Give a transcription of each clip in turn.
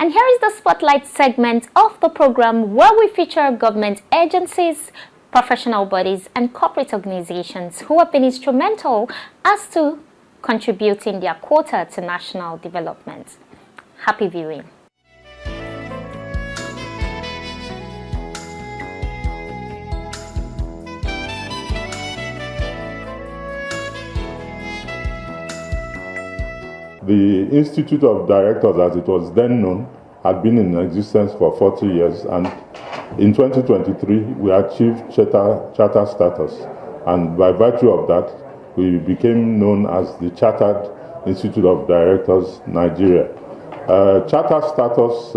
And here is the spotlight segment of the program where we feature government agencies, professional bodies, and corporate organizations who have been instrumental as to contributing their quota to national development. Happy viewing. The Institute of Directors, as it was then known, had been in existence for 40 years, and in 2023 we achieved charter status, and by virtue of that we became known as the Chartered Institute of Directors Nigeria. Charter status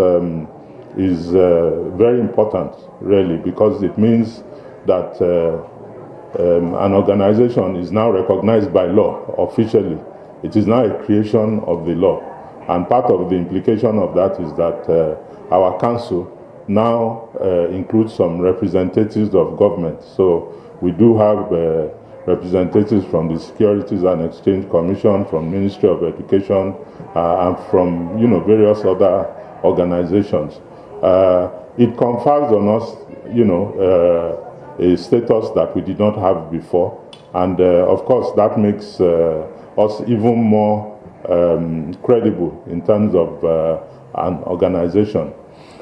is very important, really, because it means that an organization is now recognized by law officially. It is now a creation of the law, and part of the implication of that is that our council now includes some representatives of government. So we do have representatives from the Securities and Exchange Commission, from Ministry of Education, and from various other organizations. It confers on us a status that we did not have before, and of course that makes us even more credible in terms of an organization.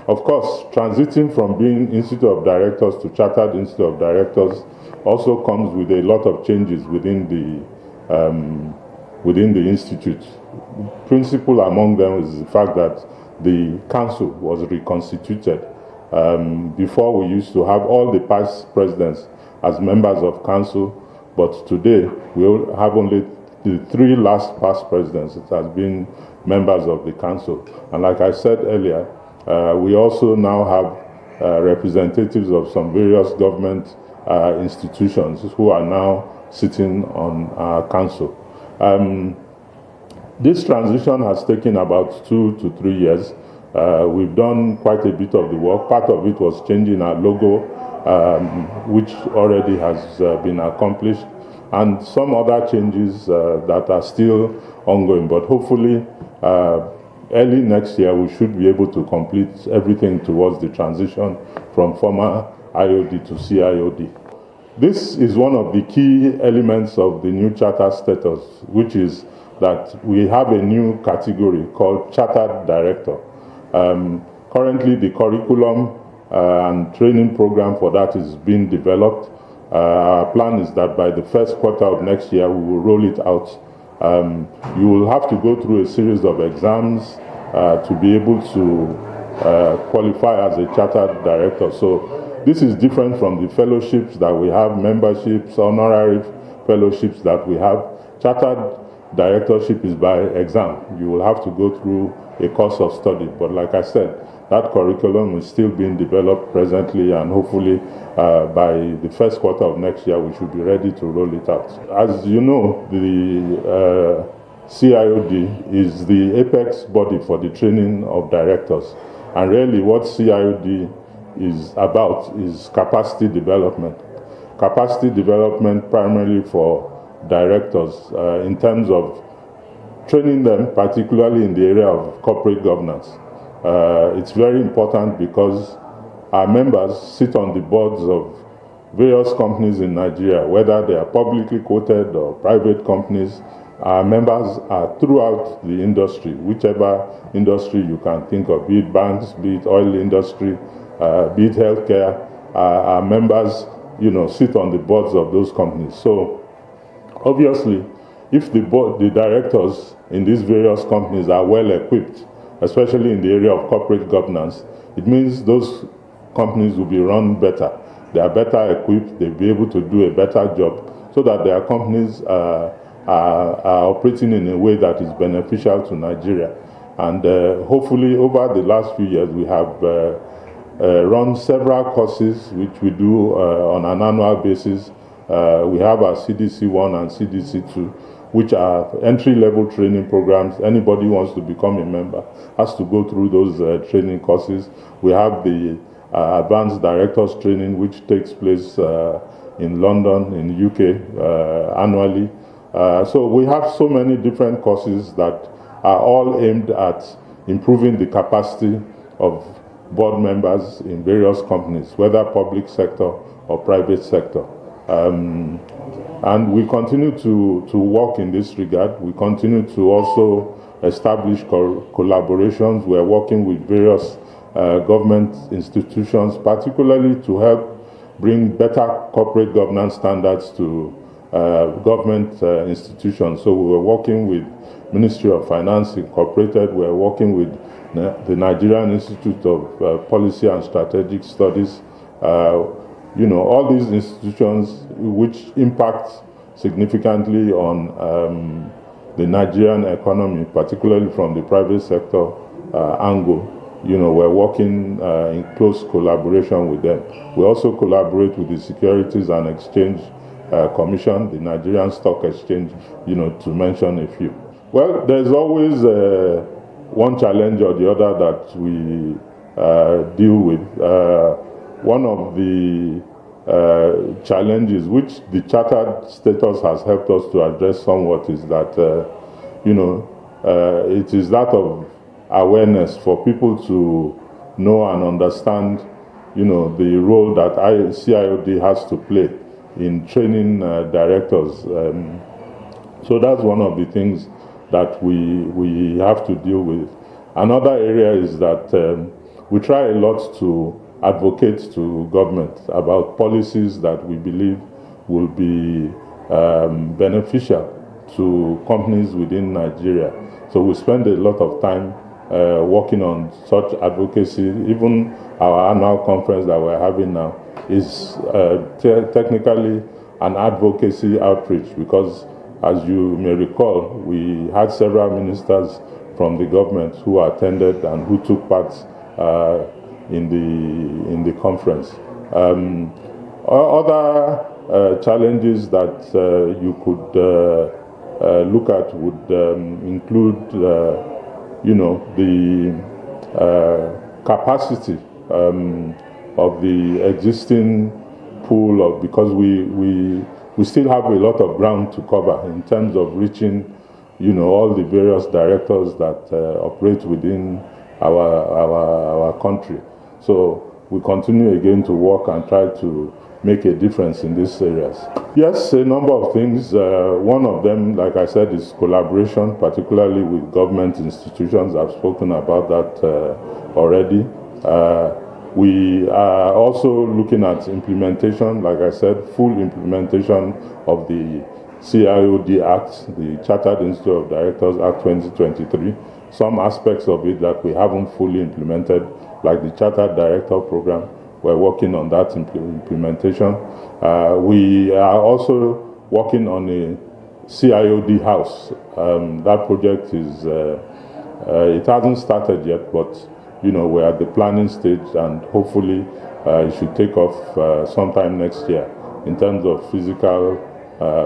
Of course, transiting from being Institute of Directors to Chartered Institute of Directors also comes with a lot of changes within the institute. Principal among them is the fact that the council was reconstituted. Before, we used to have all the past presidents as members of council, but today we have only the three last past presidents that have been members of the council. And like I said earlier, we also now have representatives of some various government institutions who are now sitting on our council. This transition has taken about 2 to 3 years. We've done quite a bit of the work. Part of it was changing our logo, which already has been accomplished, and some other changes that are still ongoing. But hopefully, early next year, we should be able to complete everything towards the transition from former IoD to CIoD. This is one of the key elements of the new charter status, which is that we have a new category called Chartered Director. Currently, the curriculum and training program for that is being developed. Our plan is that by the first quarter of next year, we will roll it out. You will have to go through a series of exams to be able to qualify as a chartered director. So this is different from the fellowships that we have, memberships, honorary fellowships that we have. Chartered directorship is by exam. You will have to go through a course of study. But like I said, that curriculum is still being developed presently, and hopefully by the first quarter of next year, we should be ready to roll it out. As you know, the CIoD is the apex body for the training of directors. And really what CIoD is about is capacity development. Capacity development primarily for directors in terms of training them, particularly in the area of corporate governance. It's very important because our members sit on the boards of various companies in Nigeria, whether they are publicly quoted or private companies. Our members are throughout the industry, whichever industry you can think of, be it banks, be it oil industry, be it healthcare. Our members, sit on the boards of those companies. So obviously, if the directors in these various companies are well equipped, especially in the area of corporate governance, it means those companies will be run better. They are better equipped, they'll be able to do a better job so that their companies are operating in a way that is beneficial to Nigeria. And hopefully over the last few years we have run several courses which we do on an annual basis. We have our CDC1 and CDC2, which are entry-level training programs. Anybody who wants to become a member has to go through those training courses. We have the Advanced Directors Training, which takes place in London, in the UK, annually. So we have so many different courses that are all aimed at improving the capacity of board members in various companies, whether public sector or private sector. And we continue to work in this regard. We continue to also establish collaborations. We are working with various government institutions, particularly to help bring better corporate governance standards to government institutions. So we were working with Ministry of Finance Incorporated. We are working with the Nigerian Institute of Policy and Strategic Studies. All these institutions which impact significantly on the Nigerian economy, particularly from the private sector angle. We're working in close collaboration with them. We also collaborate with the Securities and Exchange Commission, the Nigerian Stock Exchange, to mention a few. Well, there's always one challenge or the other that we deal with. One of the challenges which the chartered status has helped us to address somewhat is that, it is that of awareness for people to know and understand, the role that CIoD has to play in training directors. So that's one of the things that we have to deal with. Another area is that we try a lot to advocate to government about policies that we believe will be beneficial to companies within Nigeria. So we spend a lot of time working on such advocacy. Even our annual conference that we're having now is technically an advocacy outreach, because as you may recall, we had several ministers from the government who attended and who took part in the conference. Other challenges that you could look at would include, the capacity of the existing pool of, because we still have a lot of ground to cover in terms of reaching, all the various directors that operate within our country. So we continue again to work and try to make a difference in these areas. Yes, a number of things. One of them, like I said, is collaboration, particularly with government institutions. I've spoken about that already. We are also looking at implementation, like I said, full implementation of the CIoD Act, the Chartered Institute of Directors Act 2023. Some aspects of it that we haven't fully implemented, like the Chartered Director Program. We're working on that implementation. We are also working on a CIoD house. That project is, it hasn't started yet, but we're at the planning stage, and hopefully it should take off sometime next year in terms of physical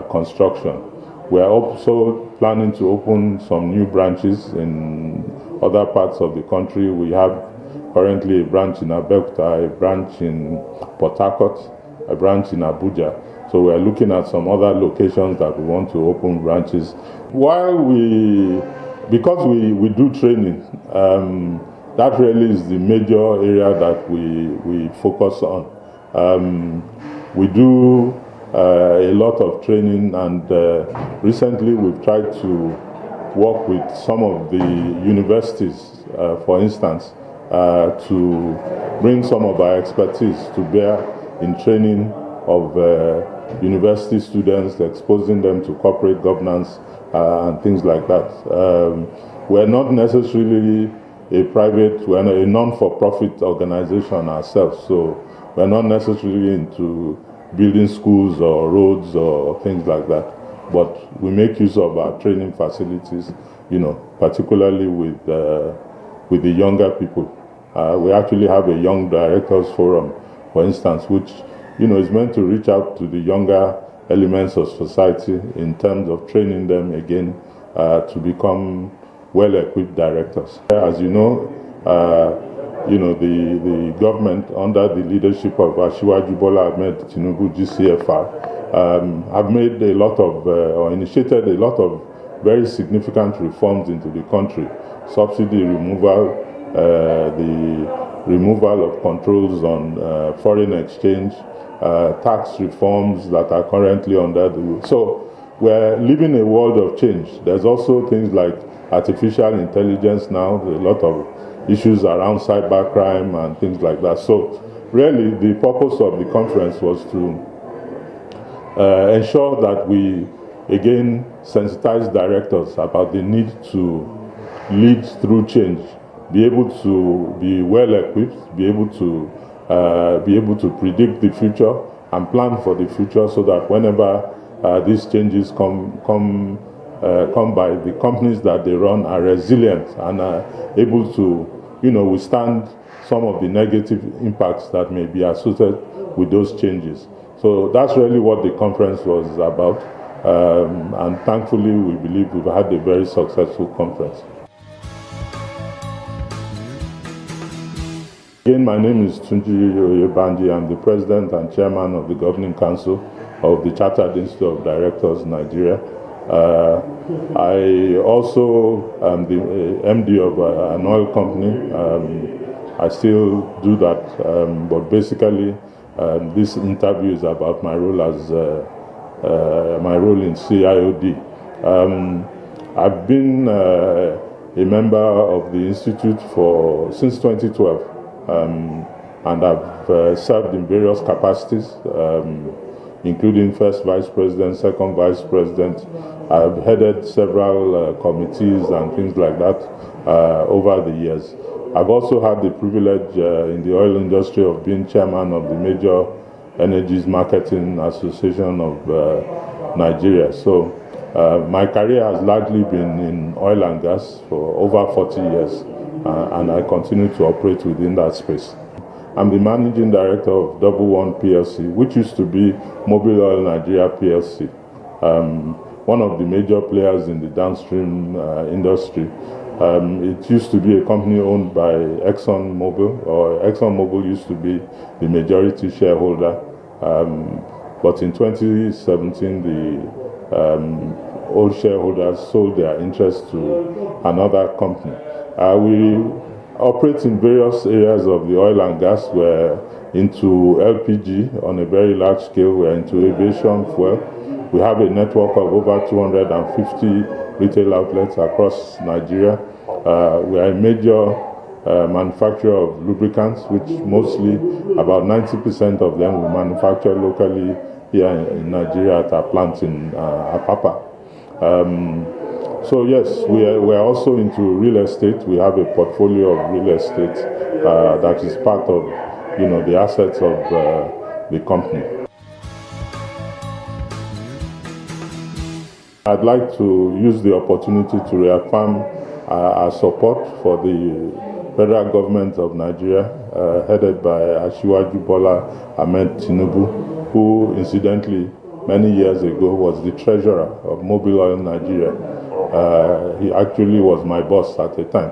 construction. We are also planning to open some new branches in other parts of the country. We have currently a branch in Abeokuta, a branch in Port Harcourt, a branch in Abuja. So we are looking at some other locations that we want to open branches. Because we do training, that really is the major area that we focus on. We do a lot of training, and recently we've tried to work with some of the universities, for instance, to bring some of our expertise to bear in training of university students, exposing them to corporate governance and things like that. We're not necessarily we're a non-for-profit organization ourselves, so we're not necessarily into building schools or roads or things like that. But we make use of our training facilities, particularly with the younger people. We actually have a young directors forum, for instance, which is meant to reach out to the younger elements of society in terms of training them again to become well-equipped directors. As you know, the government under the leadership of F.CIoD Bola Ahmed Tinubu GCFR have made a lot of or initiated a lot of very significant reforms into the country. Subsidy removal, the removal of controls on foreign exchange, tax reforms that are currently under the... So we're living a world of change. There's also things like artificial intelligence now, a lot of issues around cybercrime and things like that. So really the purpose of the conference was to ensure that we again sensitize directors about the need to lead through change, be able to be well equipped, be able to predict the future and plan for the future, so that whenever these changes come by, the companies that they run are resilient and are able to, withstand some of the negative impacts that may be associated with those changes. So that's really what the conference was about, and thankfully we believe we've had a very successful conference. Again, my name is Adetunji Oyebanji. I'm the President and Chairman of the Governing Council of the Chartered Institute of Directors, Nigeria. I also am the MD of an oil company. I still do that, but basically this interview is about my role as my role in F.CIoD. I've been a member of the Institute since 2012. And I've served in various capacities, including first vice president, second vice president. I've headed several committees and things like that over the years. I've also had the privilege in the oil industry of being chairman of the Major Energies Marketing Association of Nigeria. So my career has largely been in oil and gas for over 40 years. And I continue to operate within that space. I'm the managing director of Double One PLC, which used to be Mobil Oil Nigeria PLC, one of the major players in the downstream industry. It used to be a company owned by ExxonMobil, or ExxonMobil used to be the majority shareholder. But in 2017, the old shareholders sold their interest to another company. We operate in various areas of the oil and gas. We're into LPG on a very large scale. We're into aviation fuel. We have a network of over 250 retail outlets across Nigeria. We are a major manufacturer of lubricants, which mostly, about 90% of them, we manufacture locally here in Nigeria at our plant in Apapa. So yes, we are also into real estate. We have a portfolio of real estate that is part of, the assets of the company. I'd like to use the opportunity to reaffirm our support for the federal government of Nigeria, headed by F.CIoD Ahmed Tinubu, who incidentally many years ago was the treasurer of Mobil Oil Nigeria. He actually was my boss at the time.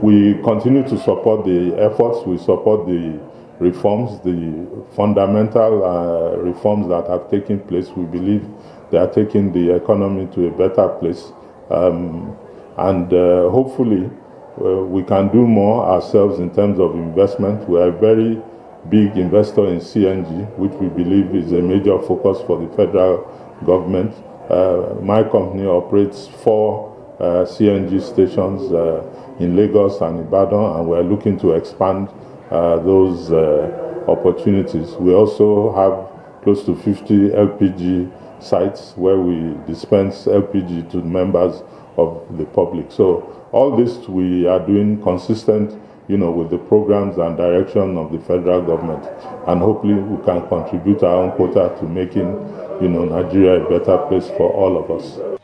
We continue to support the efforts. We support the reforms, the fundamental reforms that have taken place. We believe they are taking the economy to a better place. And hopefully we can do more ourselves in terms of investment. We are a very big investor in CNG, which we believe is a major focus for the federal government. My company operates 4 CNG stations in Lagos and Ibadan, and we're looking to expand those opportunities. We also have close to 50 LPG sites where we dispense LPG to members of the public. So all this we are doing consistent, with the programs and direction of the federal government, and hopefully we can contribute our own quota to making, Nigeria a better place for all of us.